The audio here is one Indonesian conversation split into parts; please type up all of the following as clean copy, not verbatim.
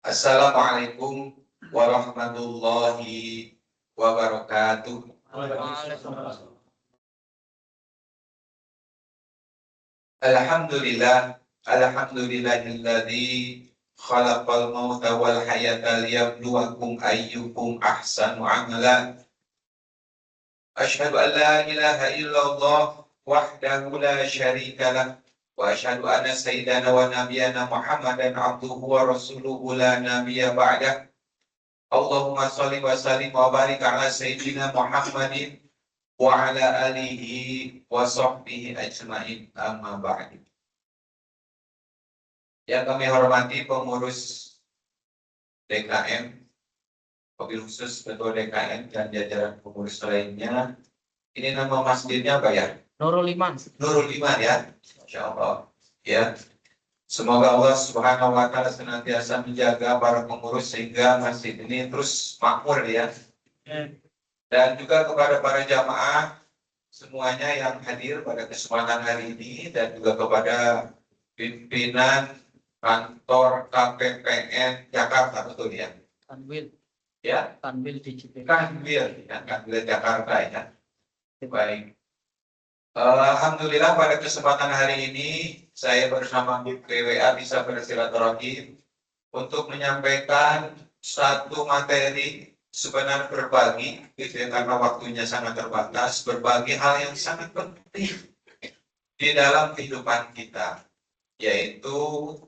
Assalamualaikum warahmatullahi wabarakatuh. Alhamdulillah, alhamdulillahilladzi khalaqal mauta wal hayata liyabluwakum ayyukum ahsanu amala. Asyhadu an la ilaha illallah wahdahu la syarika lah wa asyhadu anna sayyidana wa nabiyyana Muhammadan abduhu wa rasuluhu la nabiyya ba'dah. Allahumma shalli wa sallim wa barik ala sayyidina Muhammadin wa ala alihi wa sahbihi ajmain, amma ba'du. Yang kami hormati pengurus DKM, wabil khusus Ketua DKM dan jajaran pengurus lainnya. Ini nama masjidnya apa ya? Nurul Iman. Nurul Iman ya, Insya Allah. Ya, semoga Allah Subhanahu Wa Taala senantiasa menjaga para pengurus sehingga masjid ini terus makmur ya. Dan juga kepada para jamaah semuanya yang hadir pada kesempatan hari ini dan juga kepada pimpinan kantor KPPN Jakarta, betul ya? Kanwil. Ya, Kanwil di Cipete. Kanwil Jakarta ya. Baik. Alhamdulillah pada kesempatan hari ini saya bersama PWA bisa bersilaturahim untuk menyampaikan satu materi sebenarnya berbagi, gitu ya, karena waktunya sangat terbatas, berbagi hal yang sangat penting di dalam kehidupan kita, yaitu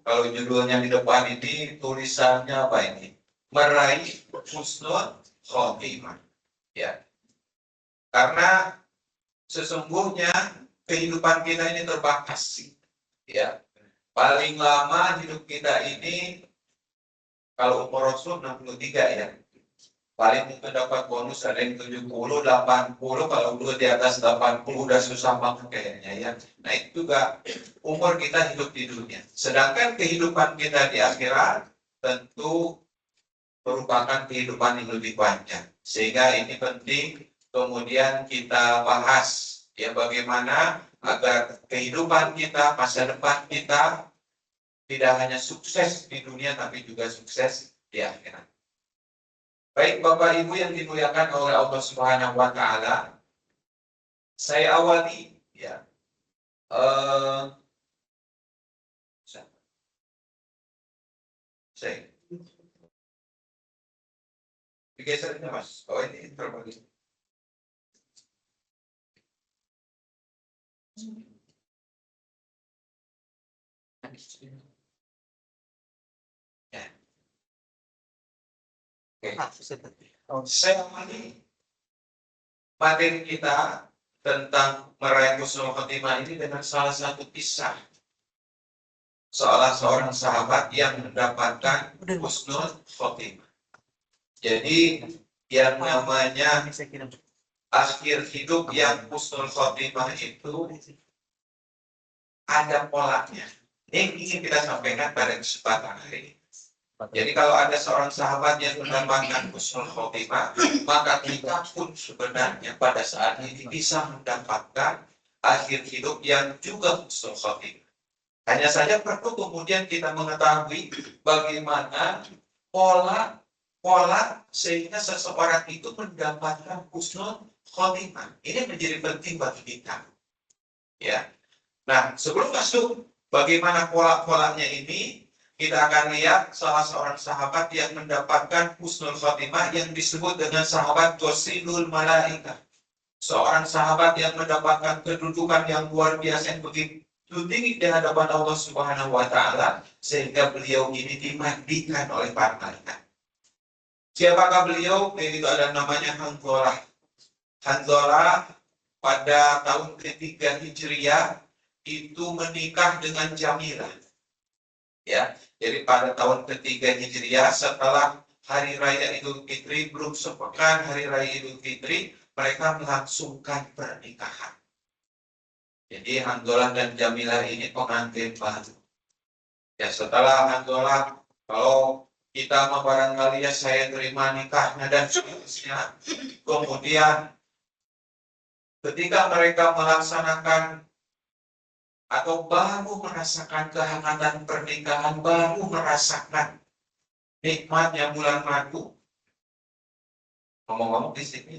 kalau judulnya di depan ini tulisannya apa ini? Meraih husnul khotimah. Ya, karena sesungguhnya kehidupan kita ini terbatas, ya. Paling lama hidup kita ini kalau umur Rasul 63 ya. Paling mungkin dapat bonus ada yang 70, 80, kalau dulu di atas 80 udah susah banget kayaknya ya. Nah itu juga umur kita hidup di dunia. Sedangkan kehidupan kita di akhirat tentu merupakan kehidupan yang lebih panjang. Sehingga ini penting kemudian kita bahas ya bagaimana agar kehidupan kita, masa depan kita tidak hanya sukses di dunia tapi juga sukses di akhirat. Baik Bapak Ibu yang dimuliakan oleh Allah Subhanahu Wa Taala, saya awali ya. Saya digesernya Mas. Oh ini terbagi. Ya. Oke. Saya awali materi kita tentang meraih husnul khotimah ini dengan salah satu kisah seorang sahabat yang mendapatkan husnul khotimah. Jadi yang namanya akhir hidup yang husnul khotimah itu ada polanya. Ini ingin kita sampaikan pada kesempatan hari ini. Jadi kalau ada seorang sahabat yang mendapatkan husnul khotimah, maka kita pun sebenarnya pada saat ini bisa mendapatkan akhir hidup yang juga husnul khotimah. Hanya saja perlu kemudian kita mengetahui bagaimana pola sehingga seseorang itu mendapatkan husnul khotimah. Ini menjadi penting bagi kita. Ya. Nah, sebelum masuk bagaimana pola-polanya ini, kita akan lihat salah seorang sahabat yang mendapatkan husnul khotimah yang disebut dengan sahabat Wasilul Malaika. Seorang sahabat yang mendapatkan kedudukan yang luar biasa yang begitu tinggi di hadapan Allah Subhanahu Wa Taala sehingga beliau ini dimandikan oleh para malaikat. Siapakah beliau? Yaitu ada namanya Hanzalah. Hanzalah pada tahun ketiga Hijriah itu menikah dengan Jamilah. Ya, jadi pada tahun ketiga Hijriah setelah Hari Raya Idul Fitri, belum sepekan Hari Raya Idul Fitri, mereka melangsungkan pernikahan. Jadi Hanzalah dan Jamilah ini pengantin baru. Ya, setelah Hanzalah, kalau kita barangkali ya saya terima nikahnya dan seterusnya. Kemudian ketika mereka melaksanakan atau baru merasakan kehangatan pernikahan, baru merasakan nikmatnya bulan madu. Ngomong-ngomong di sini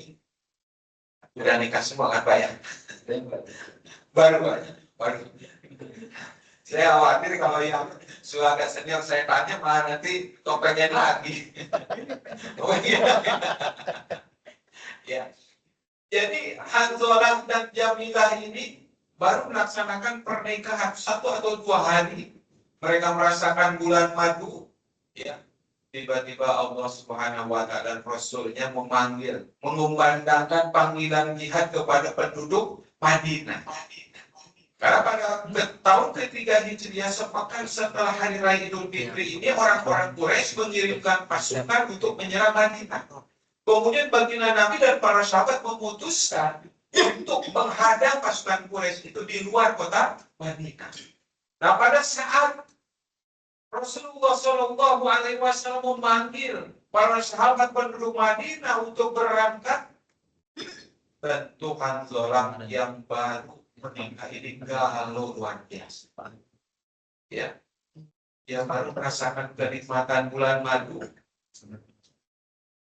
udah nikah semua kan Pak ya? Baru. Saya khawatir kalau yang sudah agak senior saya tanya malah nanti topengnya lagi. Oh iya. Ya. Jadi Hanzalah dan Jamilah ini baru melaksanakan pernikahan 1 atau 2 hari. Mereka merasakan bulan madu. Ya. Tiba-tiba Allah Subhanahu wa Ta'ala dan Rasulnya memanggil, mengumandangkan panggilan jihad kepada penduduk Madinah. Karena pada tahun ketiga Hijriah, sepekan setelah Hari Raya Idul Fitri ini, orang-orang Quraisy mengirimkan pasukan untuk menyerang Madinah. Kemudian baginda Nabi dan para sahabat memutuskan untuk menghadang pasukan Quraisy itu di luar kota Madinah. Nah, pada saat Rasulullah Shallallahu Alaihi Wasallam memanggil para sahabat penduduk Madinah untuk berangkat, tentu Hanzalah yang baru menikah ini galau luar biasa. Ya, dia baru merasakan kenikmatan bulan madu.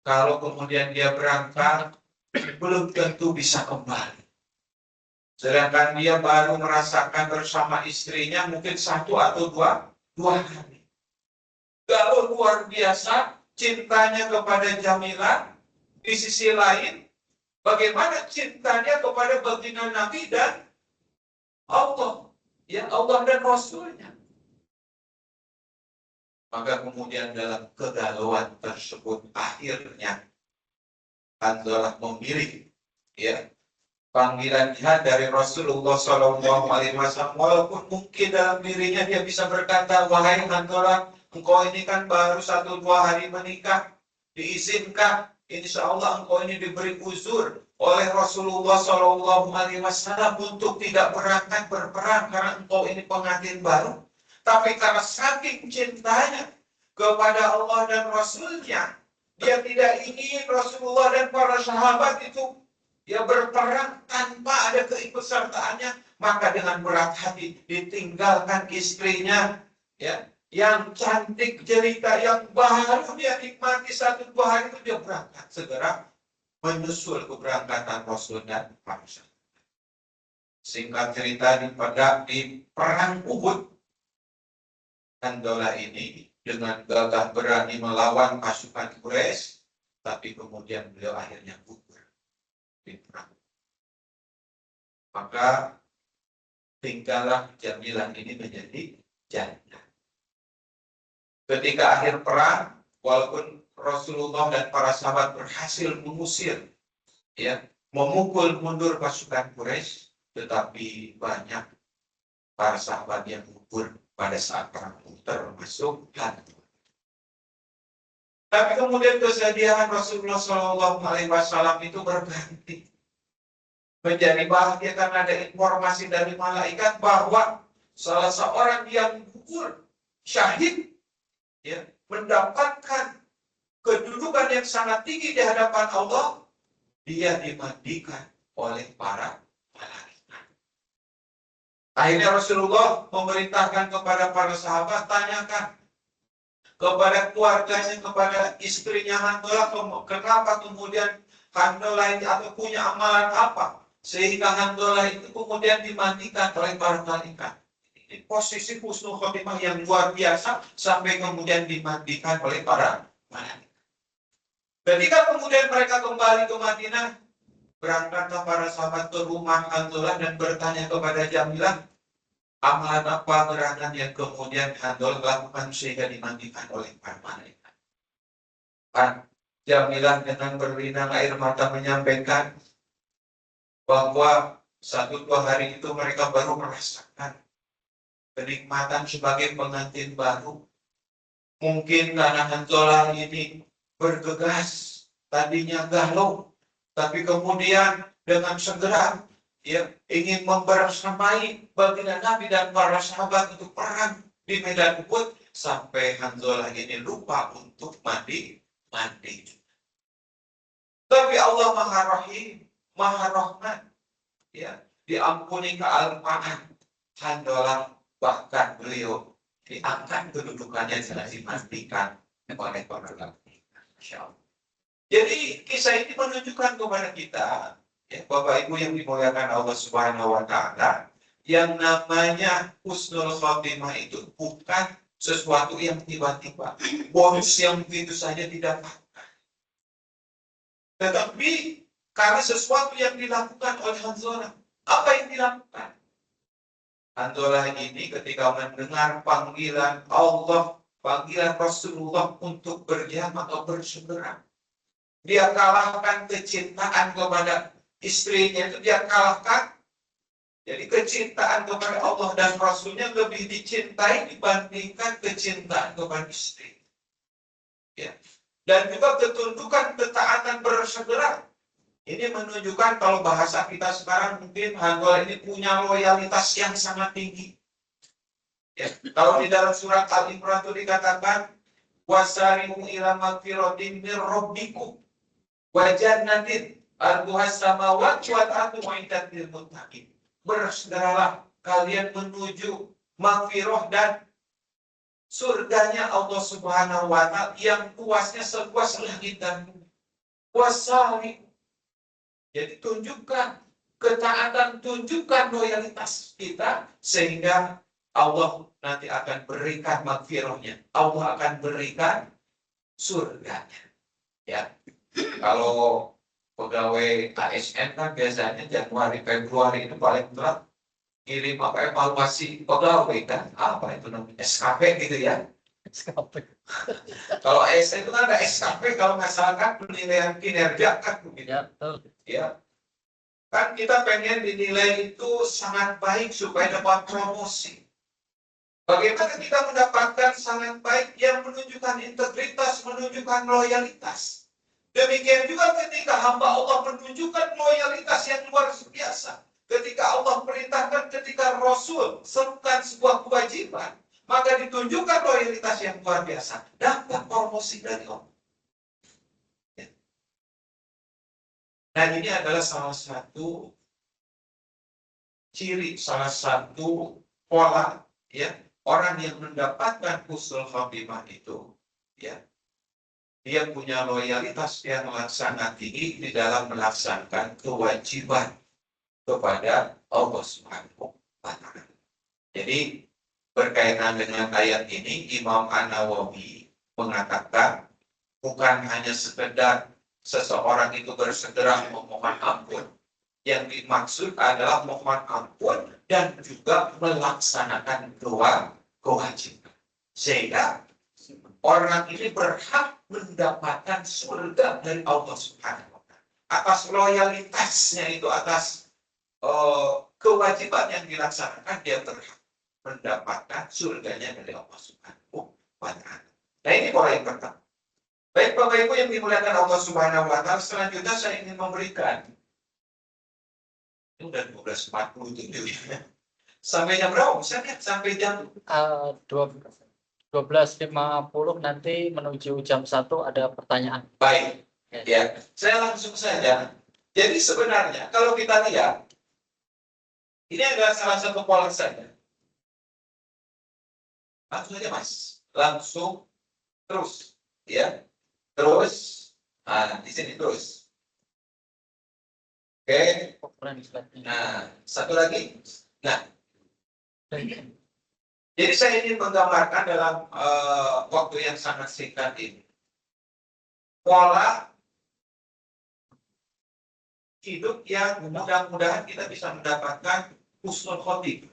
Kalau kemudian dia berangkat, belum tentu bisa kembali. Sedangkan dia baru merasakan bersama istrinya mungkin 1 atau 2 hari. Galau luar biasa cintanya kepada Jamilah. Di sisi lain, bagaimana cintanya kepada baginda Nabi dan Allah, ya Allah dan Rasulnya. Maka kemudian dalam kegalauan tersebut akhirnya Hanzalah memilih, ya, panggilan jihad dari Rasulullah Shallallahu Alaihi Wasallam. Walaupun mungkin dalam dirinya dia bisa berkata, wahai Hanzalah, engkau ini kan baru 1-2 hari menikah, diizinkan, insya Allah engkau ini diberi uzur oleh Rasulullah Shallallahu Alaihi Wasallam untuk tidak berangkat berperang karena engkau ini pengantin baru. Tapi karena saking cintanya kepada Allah dan Rasulnya, dia tidak ingin Rasulullah dan para sahabat itu ya berperang tanpa ada keikutsertaannya. Maka dengan berat hati ditinggalkan istrinya, ya, yang cantik jelita, yang baru dia nikmati 1-2 hari itu, dia berangkat segera menyusul keberangkatan Rasul dan para sahabat. Singkat cerita, di perang Uhud, Hanzalah ini dengan gagah berani melawan pasukan Quraisy, tapi kemudian beliau akhirnya gugur di perang. Maka tinggallah Jamilah ini menjadi janda. Ketika akhir perang, walaupun Rasulullah dan para sahabat berhasil mengusir, ya, memukul mundur pasukan Quraisy, tetapi banyak para sahabat yang gugur pada saat perang, termasuk Hanzalah. Tapi kemudian kesedihan Rasulullah Shallallahu Alaihi Wasallam itu berganti menjadi bahagia karena ada informasi dari malaikat bahwa salah seorang yang gugur syahid, ya, mendapatkan kedudukan yang sangat tinggi di hadapan Allah. Dia dimandikan oleh para malaikat. Akhirnya Rasulullah memerintahkan kepada para sahabat, tanyakan kepada keluarganya, kepada istrinya Hanzalah, kenapa kemudian Hanzalah ini atau punya amalan apa sehingga Hanzalah itu kemudian dimandikan oleh para malaikat. Ini posisi husnul khotimah yang luar biasa sampai kemudian dimandikan oleh para malaikat. Ketika kemudian mereka kembali ke Madinah, berangkatlah para sahabat ke rumah Hanzalah dan bertanya kepada Jamilah, amalan apa gerangan yang kemudian Hanzalah lakukan sehingga dimandikan oleh para malaikat. Jamilah dengan berlinang air mata menyampaikan bahwa 1-2 hari itu mereka baru merasakan kenikmatan sebagai pengantin baru. Mungkin karena Hanzalah ini bergegas, tadinya galau, tapi kemudian dengan segera, ya, ingin membersamai baginda Nabi dan para sahabat untuk perang di medan Uhud, sampai Hanzalah ini lupa untuk mandi. Tapi Allah Maha Rahim, Maha Rahman, ya, diampuni kealpaan Hanzalah, bahkan beliau diangkat kedudukannya jelas dipastikan oleh para nabi. Masya Allah. Jadi kisah ini menunjukkan kepada kita, ya, Bapak Ibu yang dimuliakan Allah Subhanahu wa Ta'ala, yang namanya husnul khotimah itu bukan sesuatu yang tiba-tiba, bonus yang begitu saja didapat. Tetapi karena sesuatu yang dilakukan oleh Hanzalah. Apa yang dilakukan? Hanzalah ini ketika mendengar panggilan Allah, panggilan Rasulullah untuk berjihad atau berseberang, dia kalahkan kecintaan kepada istrinya, itu dia kalahkan. Jadi kecintaan kepada Allah dan Rasulnya lebih dicintai dibandingkan kecintaan kepada istri. Ya. Dan juga ketundukan ketaatan berseberang. Ini menunjukkan kalau bahasa kita sekarang mungkin Hanzalah ini punya loyalitas yang sangat tinggi. Ya. Kalau di dalam surat Al-Imran itu dikatakan wasari'u ila magfiratin min rabbikum wa jannatin arduhas samawati wal ardu uiddat lil muttaqin. Bersegeralah kalian menuju magfirah dan surganya Allah Subhanahu wa Ta'ala yang luasnya seluas langit dan bumi. Wasari. Jadi tunjukkan ketaatan, tunjukkan loyalitas kita sehingga Allah nanti akan berikan magfirahnya. Allah akan berikan surganya. Ya. Kalau pegawai ASN kan biasanya Januari Februari itu paling telat kirim apa evaluasi pegawai kan, apa itu namanya SKP gitu ya. SKP. Kalau ASN itu kan ada SKP kalau nggak salah kan penilaian kinerja kan begitu. Ya, ya. Kan kita pengen dinilai itu sangat baik supaya dapat promosi. Bagaimana kita mendapatkan sangat baik yang menunjukkan integritas, menunjukkan loyalitas. Demikian juga ketika hamba Allah menunjukkan loyalitas yang luar biasa. Ketika Allah perintahkan, ketika Rasul serukan sebuah kewajiban, maka ditunjukkan loyalitas yang luar biasa. Dapat promosi dari Allah. Dan ini adalah salah satu ciri, salah satu pola, ya, orang yang mendapatkan husnul khotimah itu, ya, dia punya loyalitas yang sangat tinggi di dalam melaksanakan kewajiban kepada Allah Subhanahu wa Ta'ala. Jadi berkaitan dengan ayat ini, Imam An-Nawawi mengatakan bukan hanya sekedar seseorang itu bersegera memohon ampun, yang dimaksud adalah mohon ampun dan juga melaksanakan kewajiban. Sehingga orang ini berhak mendapatkan surga dari Allah Subhanahu wa Ta'ala. Atas loyalitasnya itu, atas kewajiban yang dilaksanakan, dia berhak mendapatkan surganya dari Allah Subhanahu wa Ta'ala. Nah, ini pola yang pertama. Baik Bapak Ibu yang dimuliakan Allah Subhanahu wa Ta'ala, selanjutnya saya ingin memberikan, ini udah 12.47 ya. Sampai jam berapa? Bisa lihat sampai jam 12.50 nanti menuju jam 1 ada pertanyaan. Baik, ya. Saya langsung saja. Jadi sebenarnya kalau kita lihat, ini adalah salah satu pola saja. Langsung saja Mas, langsung terus, ya, terus. Nah, di sini terus. Oke. Nah, satu lagi. Nah. Jadi saya ingin menggambarkan dalam waktu yang sangat singkat ini pola hidup yang mudah-mudahan kita bisa mendapatkan husnul khotimah.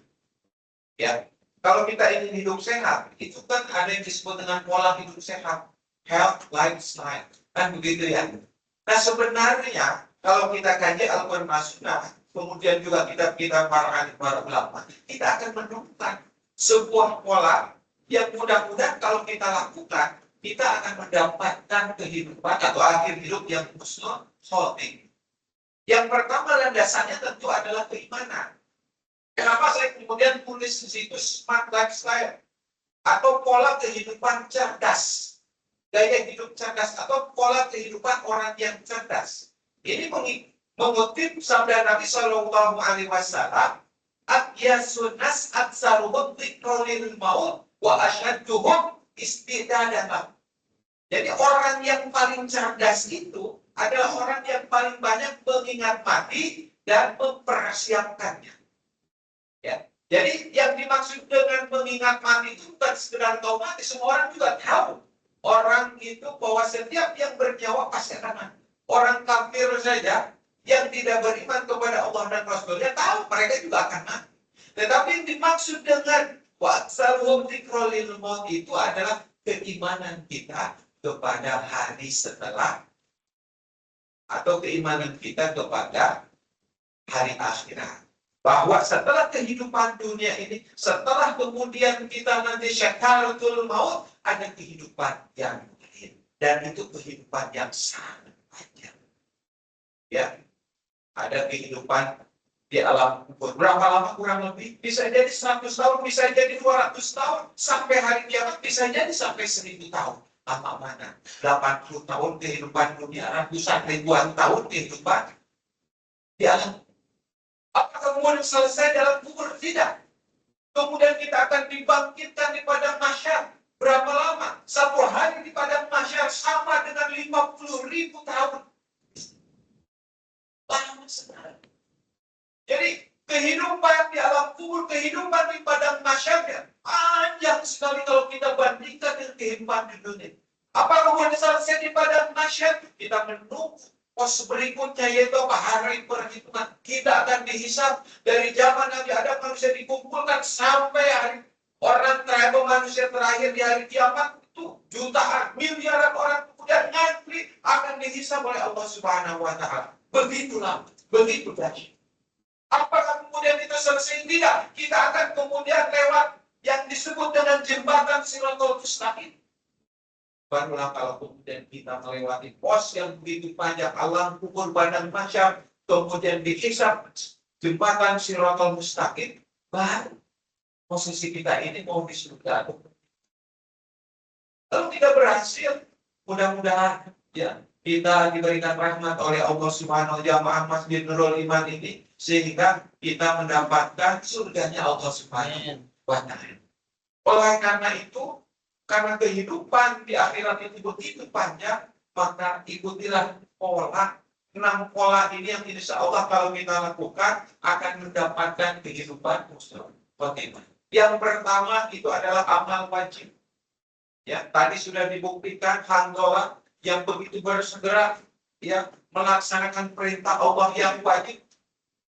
Ya, kalau kita ingin hidup sehat, itu kan ada yang disebut dengan pola hidup sehat, health lifestyle, kan begitu ya. Nah sebenarnya kalau kita kaji Al-Quran Sunnah, kemudian juga kita para ulama, kita akan menemukan sebuah pola yang mudah-mudahan kalau kita lakukan, kita akan mendapatkan kehidupan atau akhir hidup yang husnul khotimah. Yang pertama landasannya tentu adalah keimanan. Kenapa saya kemudian tulis di situ smart lifestyle atau pola kehidupan cerdas, gaya hidup cerdas atau pola kehidupan orang yang cerdas. Ini mengutip sabda Nabi Shallallahu Alaihi Wasallam, "Atyasun nas atsaruhum dzikrul maut wa asyadduhum istidadan." Jadi orang yang paling cerdas itu adalah orang yang paling banyak mengingat mati dan mempersiapkannya. Ya. Jadi yang dimaksud dengan mengingat mati itu bukan sekedar tahu mati, semua orang juga tahu. Orang itu bahwa setiap yang bernyawa pasti akan mati. Orang kafir saja yang tidak beriman kepada Allah dan Rasulnya tahu mereka juga akan mati. Tetapi yang dimaksud dengan wa'tsaruhum dzikrolil maut itu adalah keimanan kita kepada hari setelah atau keimanan kita kepada hari akhirat. Bahwa setelah kehidupan dunia ini, setelah kemudian kita nanti syakaratul maut, ada kehidupan yang lain. Dan itu kehidupan yang sangat panjang. Ya, ada kehidupan di alam kubur. Berapa lama kurang lebih? Bisa jadi 100 tahun, bisa jadi 200 tahun. Sampai hari kiamat bisa jadi sampai 1000 tahun. Lama mana? 80 tahun kehidupan dunia, ratusan ribuan tahun kehidupan di alam. Apakah kemudian selesai dalam kubur? Tidak. Kemudian kita akan dibangkitkan di padang mahsyar. Berapa lama? 1 hari di padang mahsyar sama dengan 50.000 tahun. Lama sekali. Jadi kehidupan di alam kubur, kehidupan di padang mahsyar panjang sekali kalau kita bandingkan dengan kehidupan di dunia. Apa kemudian selesai di padang mahsyar? Kita menunggu pos berikutnya, yaitu hari perhitungan. Kita akan dihisab dari zaman Nabi Adam manusia dikumpulkan sampai hari orang terakhir, manusia terakhir di hari kiamat itu jutaan, miliaran orang kemudian ngantri akan dihisab oleh Allah Subhanahu wa taala. Begitu lama, begitu dahsyat. Apakah kemudian itu selesai? Tidak. Kita akan kemudian lewat yang disebut dengan jembatan Shiratal Mustaqim. Barulah kalau kemudian kita melewati pos yang begitu panjang, alam kubur, padang mahsyar, kemudian dihisab jembatan Shiratal Mustaqim, baru posisi kita ini mau di surga. Kalau tidak berhasil, mudah-mudahan ya kita diberikan rahmat oleh Allah Subhanahu wa taala, jamaah Masjid Nurul Iman ini, sehingga kita mendapatkan surganya Allah Subhanahu wa taala. Oleh karena itu, karena kehidupan di akhirat itu begitu panjang, maka ikutilah pola 6 pola ini yang insya Allah kalau kita lakukan akan mendapatkan kehidupan muslim. Yang pertama itu adalah amal wajib. Ya, tadi sudah dibuktikan Handolah yang begitu bersegera ya melaksanakan perintah Allah yang wajib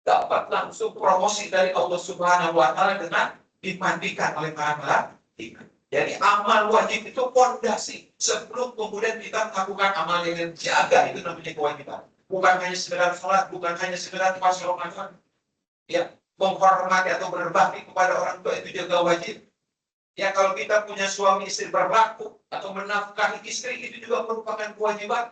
dapat langsung promosi dari Allah Subhanahu wa taala dengan dimandikan oleh para malaikat. Jadi amal wajib itu fondasi sebelum kemudian kita melakukan amal yang jaga, itu namanya kewajiban. Bukan hanya sekedar sholat, bukan hanya sekedar puasa Ramadan. Ya, menghormati atau berbakti kepada orang tua itu juga wajib. Ya, kalau kita punya suami istri berbakti atau menafkahi istri itu juga merupakan kewajiban.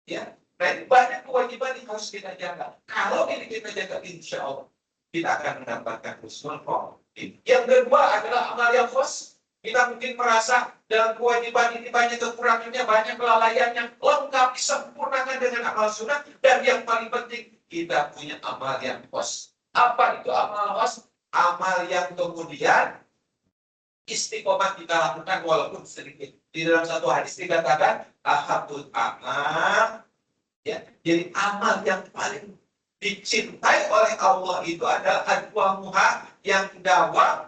Ya, nah ini banyak kewajiban yang harus kita jaga. Kalau ini kita jaga, insya Allah kita akan mendapatkan husnul khotimah. Yang kedua adalah amal yang khas. Kita mungkin merasa dalam kewajiban ini banyak kekurangannya, banyak kelalaian yang lengkap disempurnakan dengan amal sunnah. Dan yang paling penting, kita punya amal yang khas. Apa itu amal khas? Amal yang kemudian istiqomah kita lakukan walaupun sedikit. Di dalam satu hadis dikatakan, ahabul amal. Ya, jadi amal yang paling dicintai oleh Allah itu adalah adwamuha, yang dawam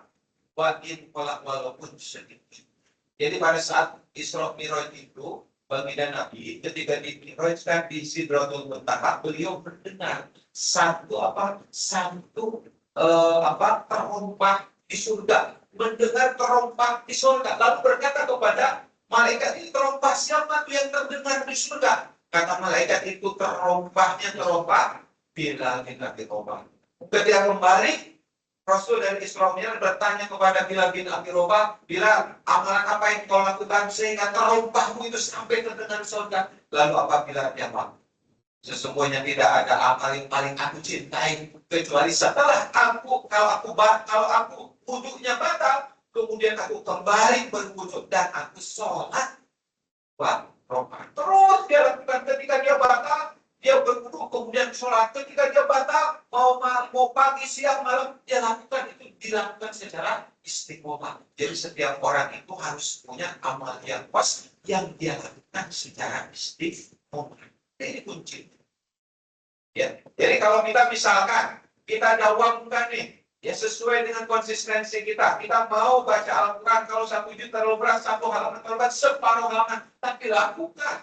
wa'in kolak walaupun sedikit. Jadi pada saat Isra Mi'raj itu, baginda Nabi ketika di-mi'rajkan di Sidratul Muntaha, beliau mendengar satu terompah di surga, mendengar terompah di surga, lalu berkata kepada malaikat, ini terompah siapa tuh yang terdengar di surga? Kata malaikat itu terompahnya terompah Bilal bin Abi Rabah. Ketika kembali, Rasul dari Isra Mi'raj bertanya kepada Bilal bin Abi Rabah, Bilal, amalan apa yang kau lakukan sehingga terompahmu itu sampai terdengar surga? Lalu apa Bilal jawab? Sesungguhnya tidak ada amal yang paling aku cintai kecuali setelah kalau aku wudhunya batal, kemudian aku kembali berwudhu dan aku sholat rakaat. Terus dia lakukan ketika dia batal, dia berwudu kemudian sholat, ketika dia batal mau pagi siang malam dia lakukan, itu dilakukan secara istiqomah. Jadi setiap orang itu harus punya amal yang pas yang dia lakukan secara istiqomah. Ini kunci. Ya, jadi kalau kita misalkan kita dawamkan nih, ya sesuai dengan konsistensi kita mau baca Al-Quran, kalau 1 juz terlalu berat, 1 halaman terlalu berat, separuh halaman, tapi lakukan,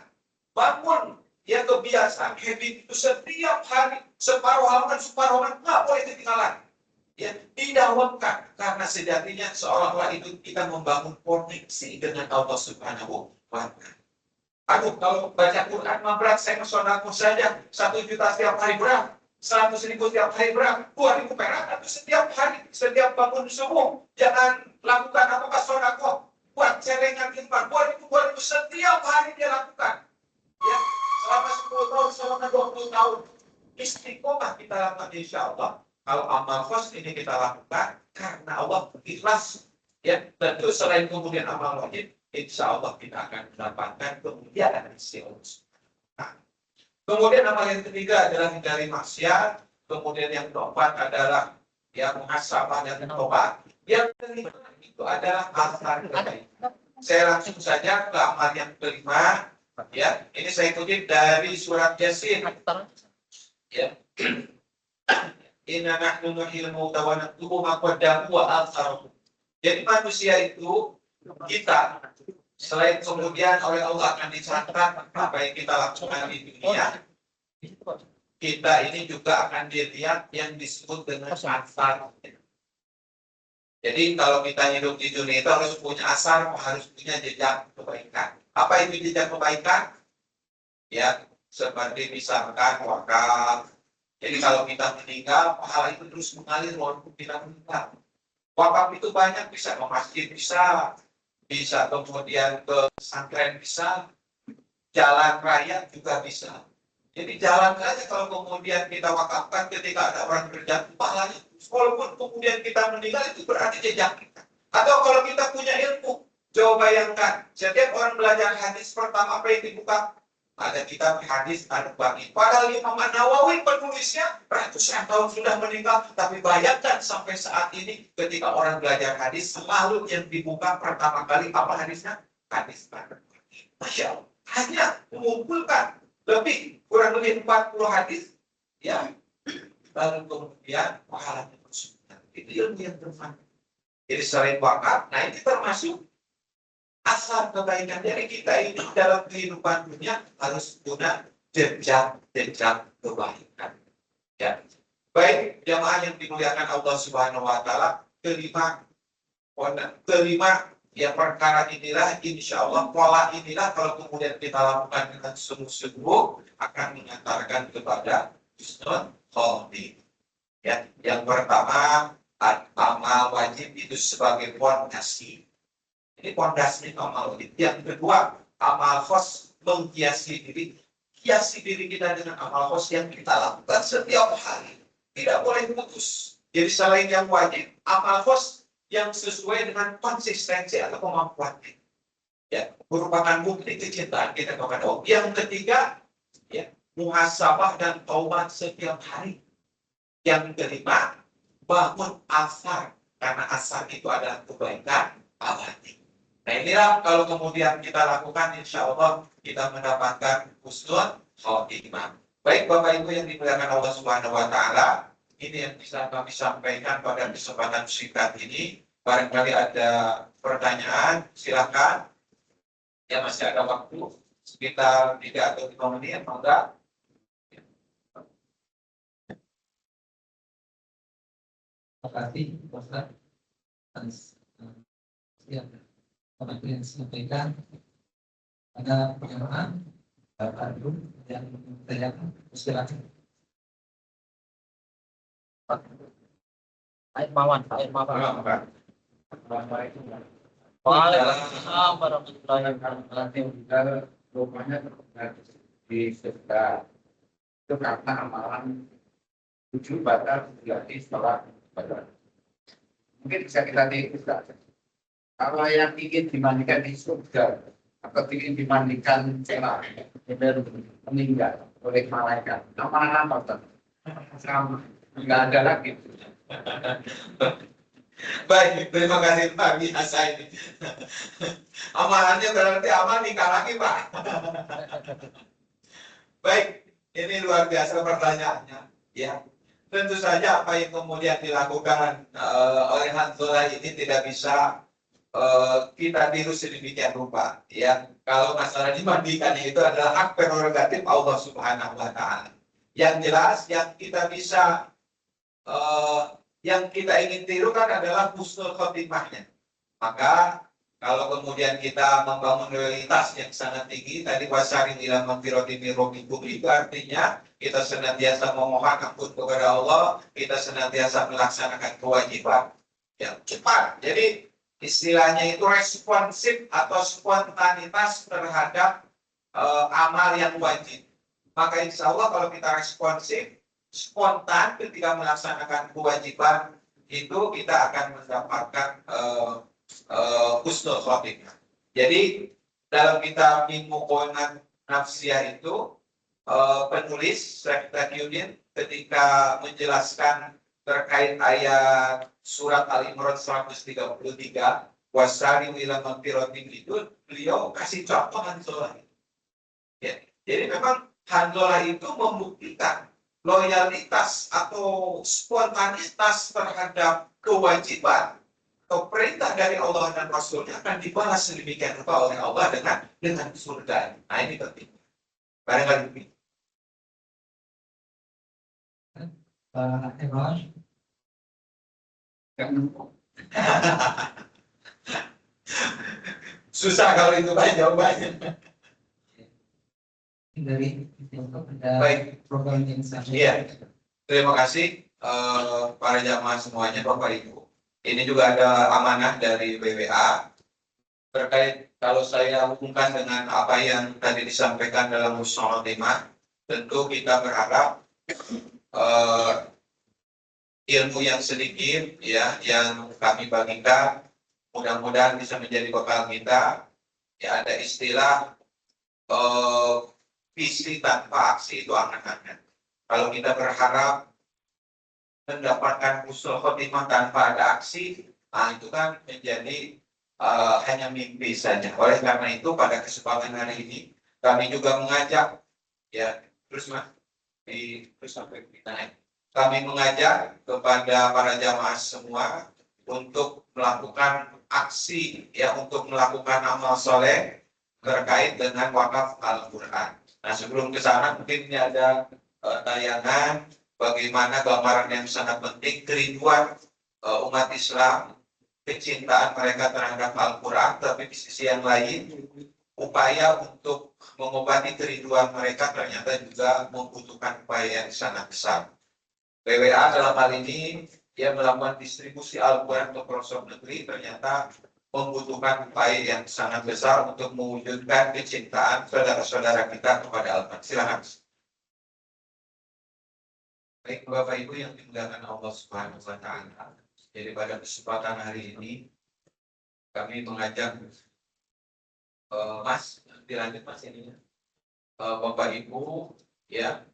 bangun, ya kebiasaan, habit itu setiap hari, separuh halaman, nggak boleh ketinggalan. Ya, didawamkan, karena sejatinya seolah-olah itu kita membangun koneksi dengan Allah Subhanahu wa Ta'ala. Aduh, kalau baca Quran mah berat, saya kesodako saja 1 juta setiap hari berat, 100.000 setiap hari berat, 2.000 perak atau setiap hari, setiap bangun subuh. Jangan lakukan apa-apa sodako, buat celengan iman, 2.000 setiap hari dia lakukan. Ya, selama 10 tahun, selama 20 tahun, istiqomah kita lakukan, insya Allah. Kalau amal khos ini kita lakukan karena Allah ikhlas. Ya, tentu selain kemudian amal wajib, insya Allah kita akan mendapatkan kemuliaan di sisi Allah. Nah, kemudian amal yang ketiga adalah hindari maksiat. Kemudian yang keempat adalah yang muhasabah dan tobat. Yang kelima itu adalah asar kebaikan. Saya langsung saja ke amal yang kelima. Ya, ini saya kutip dari surat Yasin. Ya. Inna nahnu nuhyil mauta wa naktubu ma qaddamu wa atharuhum. Jadi manusia itu, kita selain kemudian oleh Allah akan dicatat apa yang kita lakukan di dunia, kita ini juga akan dilihat yang disebut dengan asar. Jadi kalau kita hidup di dunia itu harus punya asar, harus punya jejak kebaikan. Apa itu jejak kebaikan? Ya, seperti misalkan wakaf. Jadi kalau kita meninggal, pahala itu terus mengalir walaupun kita meninggal. Wakaf itu banyak, bisa ke masjid, bisa kemudian ke pesantren, bisa jalan raya juga bisa. Jadi jalan saja kalau kemudian kita wakafkan ketika ada orang kerja, pahalanya walaupun kemudian kita meninggal itu berarti jejak kita. Atau kalau kita punya ilmu, coba bayangkan, setiap orang belajar hadis pertama apa yang dibuka? Ada kitab hadis Al-Baqi. Padahal Imam Nawawi penulisnya ratusan tahun sudah meninggal, tapi bayangkan sampai saat ini ketika orang belajar hadis, selalu yang dibuka pertama kali apa hadisnya? Hadis Al-Baqi. Masya Allah, hanya mengumpulkan kurang lebih 40 hadis, ya, lalu kemudian pahalanya tersebut. Itu ilmu yang bermanfaat. Jadi selain wakaf, nah ini termasuk asal kebaikan. Jadi kita ini dalam kehidupan dunia harus punya jejak kebaikan. Ya. Baik jamaah yang dimuliakan Allah Subhanahu wa Ta'ala, kelima ya perkara inilah, insya Allah pola inilah kalau kemudian kita lakukan dengan sungguh-sungguh akan mengantarkan kepada husnul khotimah. Ya, yang pertama, amal wajib itu sebagai fondasi. Ini fondasi amal wajib. Yang kedua, amal khos menghiasi diri. Hiasi diri kita dengan amal khos yang kita lakukan setiap hari. Tidak boleh putus. Jadi selain yang wajib, amal khos yang sesuai dengan konsistensi atau kemampuan kita. Ya, merupakan bukti kecintaan kita kepada Allah. Yang ketiga, ya, muhasabah dan taubat setiap hari. Yang kelima, bangun asar. Karena asar itu adalah kebaikan abadi. Nah inilah kalau kemudian kita lakukan, insya Allah kita mendapatkan husnul khotimah. Baik Bapak Ibu yang dimuliakan Allah Subhanahu wa Ta'ala, ini yang bisa kami sampaikan pada kesempatan singkat ini. Barangkali ada pertanyaan, silakan. Ya masih ada waktu sekitar 3 atau 5 menit, monggo. Terima kasih, Ustaz. Seperti yang disampaikan, ada pernyataan Bapak Ibu yang bertanya, silakan. Air Mawan. Waalaikumsalam warahmatullahi wabarakatuh. Rumahnya di sekitar itu karena amalan 7 batal terjadi setelah batal. Mungkin bisa kita diskusikan. Kalau yang ingin dimandikan di surga atau ingin dimandikan celah meninggal, oleh malaikat. Amalan apa tuh? Sama, nggak ada lagi. Baik, terima kasih Pak biasa ini. Amalannya berarti amal nikah lagi Pak. Baik, ini luar biasa pertanyaannya. Ya, tentu saja apa yang kemudian dilakukan oleh Hanzalah ini tidak bisa kita tiru sedemikian rupa. Ya, kalau masalah dimandikan itu adalah hak prerogatif Allah Subhanahu Wa Taala. Yang jelas, yang kita bisa yang kita ingin tirukan adalah husnul khotimahnya. Maka kalau kemudian kita membangun loyalitas yang sangat tinggi, tadi wasari ila magfirati min rabbikum itu artinya kita senantiasa memohon ampun kepada Allah, kita senantiasa melaksanakan kewajiban yang cepat. Jadi istilahnya itu responsif atau spontanitas terhadap amal yang wajib. Maka insya Allah kalau kita responsif, spontan ketika melaksanakan kewajiban itu kita akan mendapatkan husnul khotimah. Jadi dalam kitab Muqaddimah Nafsiyah itu penulis Syekh Taqiyuddin ketika menjelaskan terkait ayat surat Al-Imran 133 wasari ila magfiratin itu beliau kasih contoh Hanzalah. Ya. Jadi memang Hanzalah itu membuktikan loyalitas atau spontanitas terhadap kewajiban atau perintah dari Allah dan Rasulnya akan dibalas sedemikian rupa oleh Allah dengan surga. Nah ini penting. Barangkali Pak Eron, susah kalau itu Pak jawabannya. dari untuk ada Baik. program yang sama. Iya. Terima kasih para jamaah semuanya, Bapak Ibu. Ini juga ada amanah dari BWA terkait kalau saya hubungkan dengan apa yang tadi disampaikan dalam husnul khotimah, tentu kita berharap ilmu yang sedikit ya yang kami bagikan mudah-mudahan bisa menjadi bekal kita. Ya ada istilah visi tanpa aksi itu angan-angan. Kalau kita berharap mendapatkan husnul khotimah tanpa ada aksi, nah itu kan menjadi hanya mimpi saja. Oleh karena itu pada kesempatan hari ini kami juga mengajak ya terus sampai naik. Kami mengajak kepada para jamaah semua untuk melakukan aksi ya untuk melakukan amal soleh terkait dengan wakaf Al-Quran. Nah sebelum ke sana mungkin ini ada tayangan bagaimana gambaran yang sangat penting kerinduan umat Islam, kecintaan mereka terhadap Al-Quran, tapi di sisi yang lain upaya untuk mengobati kerinduan mereka ternyata juga membutuhkan upaya yang sangat besar. BWA dalam hal ini dia melakukan distribusi Al-Quran untuk pelosok negeri ternyata membutuhkan upaya yang sangat besar untuk mewujudkan kecintaan saudara-saudara kita kepada Al-Quran. Silakan. Baik Bapak Ibu yang dimuliakan Allah Subhanahu Wa Taala. Jadi pada kesempatan hari ini kami mengajak Mas, dilanjut Mas ini Bapak Ibu ya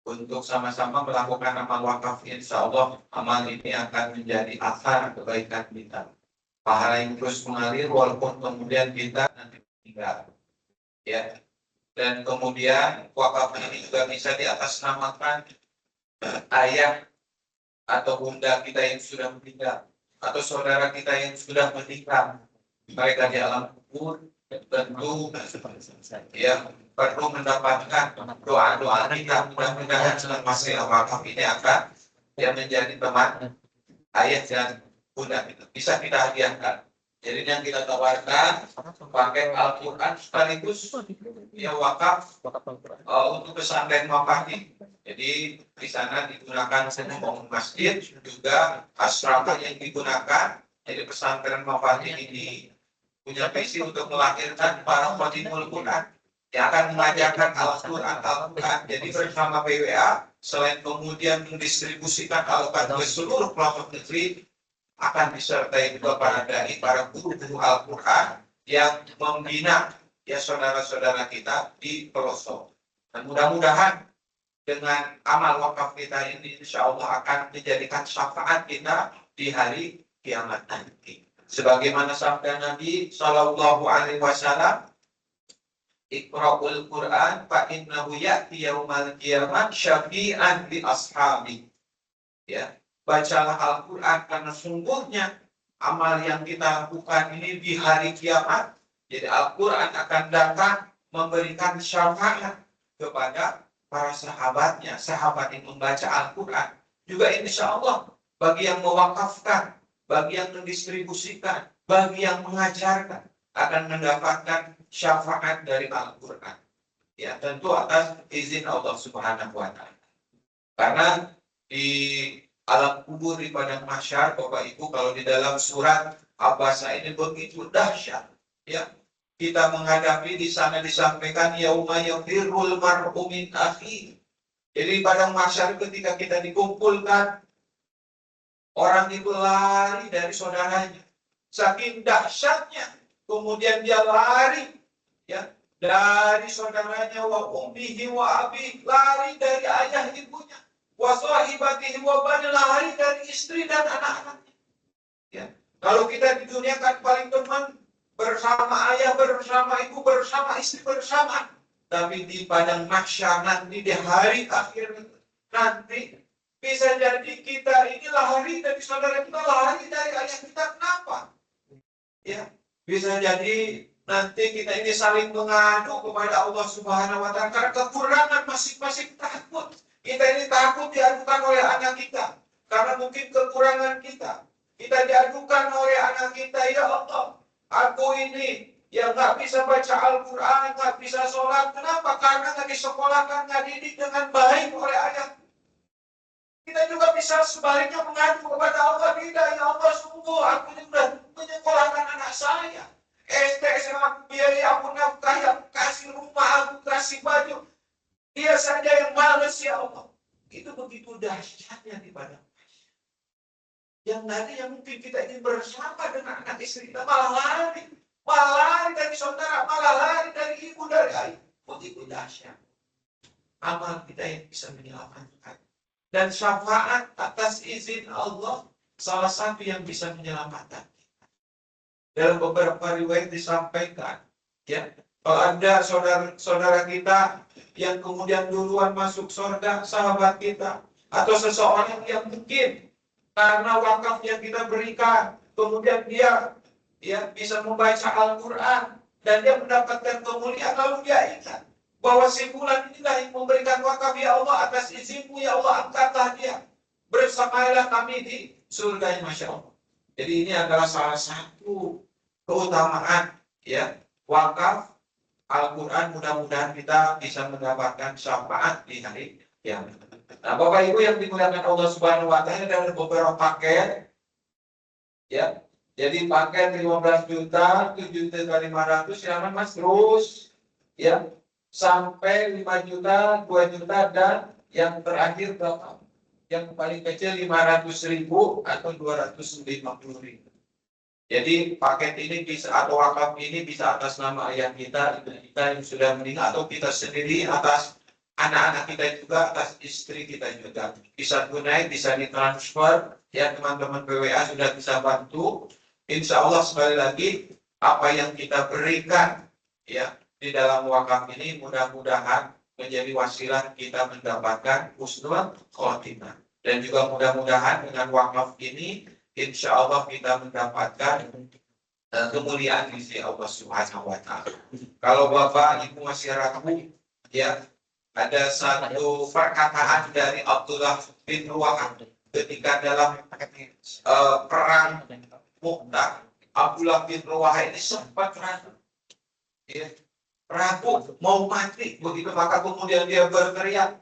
untuk sama-sama melakukan amal wakaf. Insya Allah amal ini akan menjadi asar kebaikan kita. Pahala yang terus mengalir walaupun kemudian kita nanti meninggal. Ya. Dan kemudian wakaf ini juga bisa diatasnamakan ayah atau bunda kita yang sudah meninggal atau saudara kita yang sudah menikah. Mereka di alam kubur tentu ya perlu mendapatkan doa-doa kita. Mudah-mudahan dengan masalah wakaf ini akan ya menjadi teman ayah dan bunda kita. Bisa kita hadiahkan. Jadi yang kita tawarkan pakai Al-Quran sekaligus ya wakaf untuk pesantren Mafahdi. Jadi di sana digunakan untuk masjid juga asrama yang digunakan. Jadi pesantren Mafahdi ini punya visi untuk melahirkan para khotimul Quran yang akan mengajarkan Al-Quran. Jadi bersama BWA selain kemudian mendistribusikan Al-Quran ke seluruh pelosok negeri, akan disertai juga para dai, para guru-guru Al-Quran yang membina ya saudara-saudara kita di pelosok. Dan mudah-mudahan dengan amal wakaf kita ini, insya Allah akan menjadikan syafaat kita di hari kiamat nanti. Sebagaimana sabda Nabi Shallallahu Alaihi Wasallam, Iqra'ul Quran fa innahu ya'ti yaumal qiyamah syafi'an li ashabi. Ya, bacalah Al-Quran karena sungguhnya amal yang kita lakukan ini di hari kiamat. Jadi Al-Quran akan datang memberikan syafaat kepada para sahabatnya, sahabat yang membaca Al-Quran. Juga insya Allah bagi yang mewakafkan, bagi yang mendistribusikan, bagi yang mengajarkan akan mendapatkan syafaat dari Al-Quran. Ya, tentu atas izin Allah Subhanahu wa Ta'ala. Karena di alam kubur di padang mahsyar, Bapak Ibu, kalau di dalam surat Abasa ini begitu dahsyat. Ya, kita menghadapi di sana disampaikan yauma yafirrul mar'u min akhi. Jadi padang mahsyar ketika kita dikumpulkan, orang itu lari dari saudaranya. Saking dahsyatnya, kemudian dia lari, ya, dari saudaranya, wa ummihi wa abi, lari dari ayah ibunya, wa sahibatihi wa bani, lari dari istri dan anak-anaknya. Ya. Kalau kita di dunia kan paling teman, bersama ayah, bersama ibu, bersama istri, bersama. Tapi di padang mahsyar nanti, di hari akhir nanti, bisa jadi kita ini lari dari saudara kita, lari dari ayah kita. Kenapa? Ya, bisa jadi nanti kita ini saling mengadu kepada Allah Subhanahu wa Ta'ala karena kekurangan masing-masing. Takut kita ini takut diadukan oleh anak kita karena mungkin kekurangan kita. Kita diadukan oleh anak kita, ya Allah, aku ini yang nggak bisa baca Al-Quran, nggak bisa sholat. Kenapa? Karena nggak disekolahkan, nggak didik dengan baik oleh ayah. Kita juga bisa sebaliknya mengadu kepada Allah, tidak, ya Allah, sungguh aku sudah menyekolahkan anak saya. SD, SMA, aku biayai, aku nafkahi, aku kasih rumah, aku kasih baju. Dia saja yang males, ya Allah. Itu begitu dahsyatnya di padang mahsyar. Yang nanti yang mungkin kita ingin bersama dengan anak istri kita malah lari dari saudara, malah lari dari ibu, dari ayah. Begitu dahsyat. Amal kita yang bisa menyelamatkan. Dan syafaat atas izin Allah salah satu yang bisa menyelamatkan kita. Dalam beberapa riwayat disampaikan, ya, kalau ada saudara kita yang kemudian duluan masuk surga, sahabat kita, atau seseorang yang mungkin karena wakaf yang kita berikan, kemudian dia bisa membaca Al-Quran dan dia mendapatkan kemuliaan, lalu dia ingat bahwa si fulan inilah yang memberikan wakaf, ya Allah, atas izinmu, ya Allah, angkatlah dia. Bersamailah kami di surga, Masya Allah. Jadi ini adalah salah satu keutamaan, ya, wakaf Al-Quran. Mudah-mudahan kita bisa mendapatkan syafaat di hari kiamat. Nah, Bapak Ibu yang dimuliakan Allah Subhanahu wa Ta'ala, ada beberapa paket, ya. Jadi paket 15 juta, 7.500.000, silakan Mas, terus, ya, sampai 5 juta, 2 juta, dan yang terakhir berapa? Yang paling kecil 500.000 atau 250.000. Jadi paket ini bisa, atau wakaf ini bisa atas nama ayah kita, ibu kita yang sudah meninggal, atau kita sendiri, atas anak-anak kita juga, atas istri kita juga. Bisa tunai, bisa ditransfer, ya, teman-teman PWA sudah bisa bantu. Insya Allah sekali lagi apa yang kita berikan, ya, di dalam wakaf ini mudah-mudahan menjadi wasilah kita mendapatkan husnul khotimah. Dan juga mudah-mudahan dengan wakaf ini insya Allah kita mendapatkan kemuliaan di sisi Allah Subhanahu wa Ta'ala. Kalau Bapak Ibu masih ragu, ya, ada satu perkataan dari Abdullah bin Ruwahah ketika dalam perang Mu'tah. Abdullah bin Ruwahah ini sempat ragu, ya, ragu mau mati. Begitu maka kemudian dia berteriak,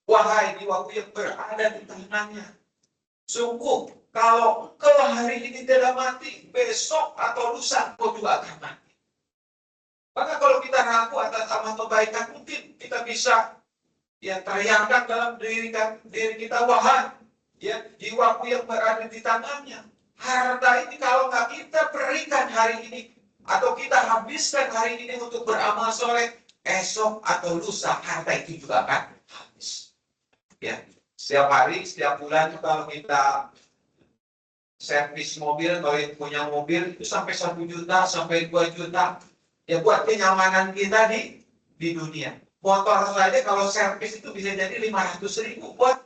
wahai jiwaku yang berada di tangannya, sungguh kalau engkau hari ini tidak mati, besok atau lusa engkau juga akan mati. Maka kalau kita ragu atas amal kebaikan, mungkin kita bisa, ya, teriakkan dalam diri kita, wahai, ya, jiwaku yang berada di tangannya, harta ini kalau nggak kita berikan hari ini, atau kita habiskan hari ini untuk beramal soleh, esok atau lusa harta itu juga akan habis. Ya, setiap hari, setiap bulan itu kalau kita servis mobil, kalau yang punya mobil itu sampai 1 juta, sampai 2 juta. Ya buat kenyamanan kita di dunia. Motor saja kalau servis itu bisa jadi 500.000 buat.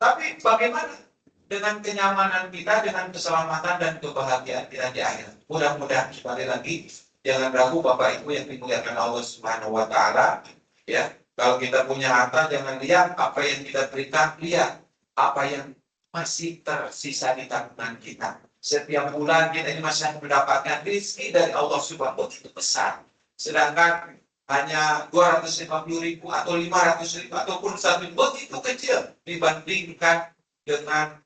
Tapi bagaimana dengan kenyamanan kita, dengan keselamatan dan kebahagiaan kita di akhirat? Mudah-mudahan sekali lagi jangan ragu Bapak Ibu yang dimuliakan Allah Subhanahu wa taala, ya. Kalau kita punya harta jangan lihat apa yang kita berikan, lihat apa yang masih tersisa di tabungan kita. Setiap bulan kita ini masih mendapatkan rezeki dari Allah Subhanahu wa taala itu besar. Sedangkan hanya 250.000 atau 500.000 ataupun 1 juta itu kecil dibandingkan dengan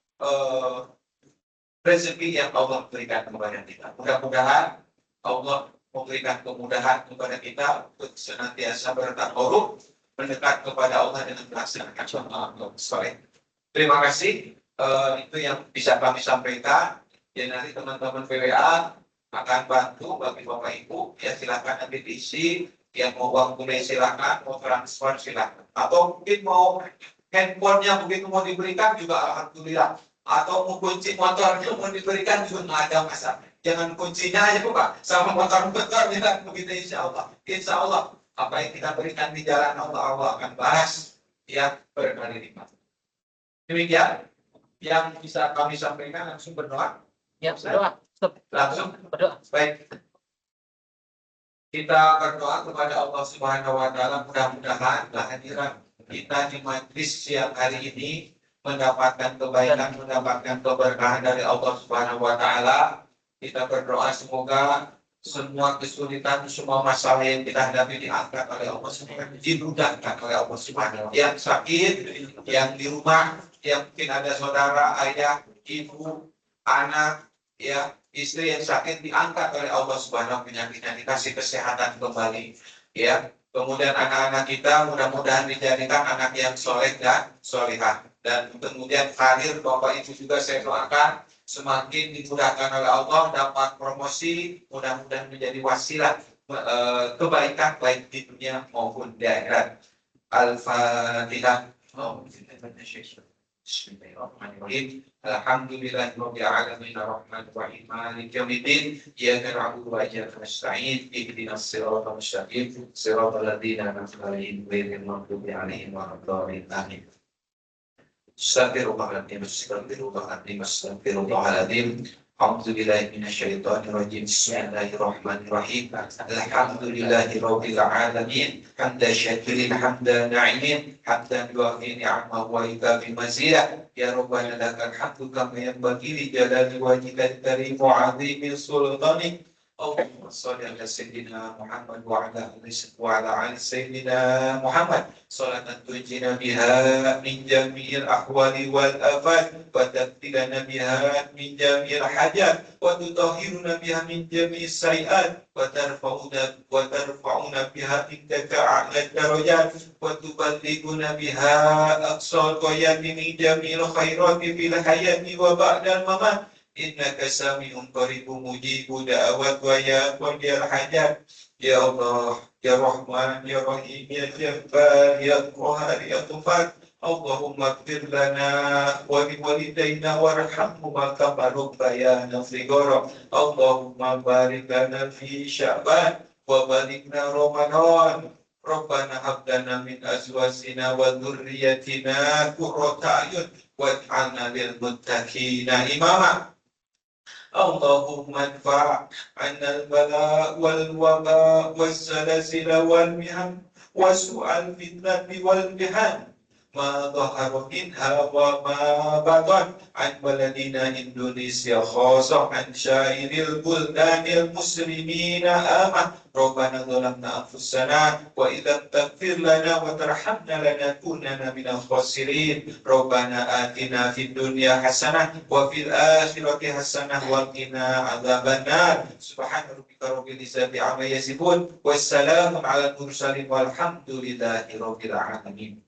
rezeki yang Allah berikan kepada kita. Mudah-mudahan Allah memberikan kemudahan kepada kita untuk senantiasa bertakarub mendekat kepada Allah dengan melaksanakan sholat soleh. Terima kasih. Itu yang bisa kami sampaikan. Ya, nanti teman-teman PWA akan bantu bagi Bapak Ibu. Ya, silakan nanti diisi. Yang mau uang tunai silakan, mau transfer silakan. Atau mungkin mau handphonenya begitu mau diberikan juga alhamdulillah. Atau mau kunci motornya mau diberikan juga nggak ada masalah. Jangan kuncinya aja Pak, sama motor-motornya begitu insya Allah. Insya Allah apa yang kita berikan di jalan Allah, Allah akan balas ya berkali lipat. Demikian yang bisa kami sampaikan, langsung berdoa. Ya, berdoa. Stop. Langsung Berdoa. baik. Kita berdoa kepada Allah Subhanahu wa taala, mudah-mudahan kehadiran kita di majlis siang hari ini mendapatkan kebaikan, mendapatkan keberkahan dari Allah Subhanahu wa taala. Kita berdoa semoga semua kesulitan, semua masalah yang kita hadapi diangkat oleh Allah Subhanahu wa taala, dimudahkan oleh Allah Subhanahu wa taala. Yang sakit, yang di rumah, yang mungkin ada saudara, ayah, ibu, anak, ya, istri yang sakit diangkat oleh Allah Subhanahu wa taala, penyakitnya dikasih kesehatan kembali, ya. Kemudian anak-anak kita mudah-mudahan dijadikan anak yang soleh dan solehah. Dan kemudian karir Bapak Ibu juga saya doakan semakin dimudahkan oleh Allah, dapat promosi, mudah-mudahan menjadi wasilah kebaikan baik di dunia maupun di akhirat. Al-Fatihah. Bismillahirrahmanirrahim. Alhamdulillahirabbil alamin arrahmanir rahim maliki yaumiddin iyyaka na'budu wa iyyaka nasta'in ihdinas siratal mustaqim siratal ladzina an'amta 'alaihim ghairil maghdubi 'alaihim waladdallin amin. Astaghfirullahaladzim, astaghfirullahaladzim, astaghfirullahaladzim. A'udzubillahi minasyaitonirrajim. Bismillahirrahmanirrahim. Alhamdulillahirabbil alamin. Hamdan syakirin, hamdan na'imin, hamdan yuafi ni'amahu wa yukafi mazidah. Ya Rabbana lakal hamdu kama yanbaghi li jalali wajhikal karim wa 'azimi sultanik. Allahumma shalli ala sayyidina Muhammad wa ala ali sayyidina Muhammad salatan tunjina biha min jami'il ahwali wal afat wa tabtilana biha min jami'il hajat wa tutahhiruna biha min jami'is sayiat wa tarfa'una biha indaka a'la darajat wa tuballighuna biha aqsal ghayati min jami'il khairati fil hayati wa ba'dal mamat. Innaka sami'un qaribun mujibu da'awat wa ya qadiyal hajat. Ya Allah, ya Rahman, ya Rahim, ya Jabbar, ya Qahhar, ya Ghafar. Allahumma ighfir lana wa li walidayna warhamhuma kama rabbayana shighara. Allahumma barik lana fi Sya'ban wa balighna Ramadan. Rabbana hab lana min azwajina wa dhurriyyatina qurrata a'yun waj'alna lil muttaqina imama. Allahumma adfa' 'anna al-bala' wal-waba' was-salasila wal-mihan wa su'al fitnati wal-mihan ma dhahara minha wa ma batan an baladina Indonesia khasah an syairil buldanil muslimina amah. Rabbana dhalamna anfusana wa idza taghfir lana wa tarhamna lanakunanna minal khasirin. Rabbana atina fid dunya hasanah wa fil akhirati hasanah wa qina adzabannar. Subhana rabbika rabbil izzati amma yasifun wassalamun alal mursalin walhamdulillahi rabbil alamin.